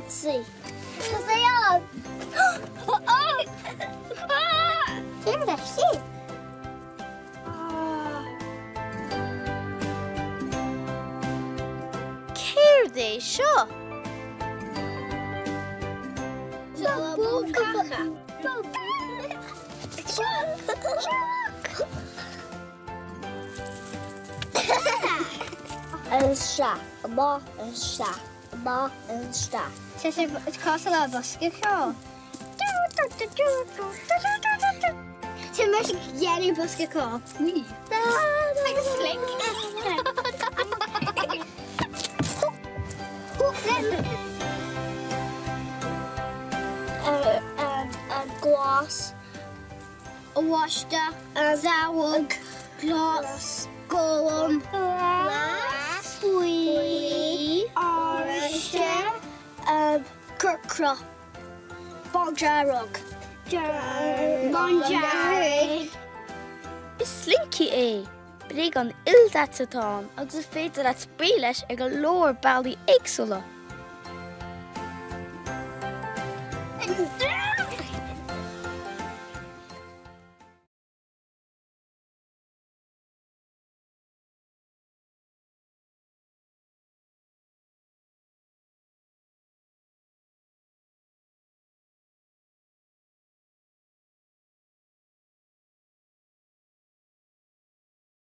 fancy. Cos I am. Céard sí. Céard seo. Yn sia, yma yn sia, yma yn sia. Ti'n cos o bosgio sio? Ti'n mynd geri bosgio co? Wi. Like Slinky. Glas. A washda, a zawog, glas, golwm, Glas. pwy, orisha, cyrcra, bonjarog, bonjarig. Is Slinky brig an ildat atán, agus is féidir at spríleis ag a lór bailí éagsúla.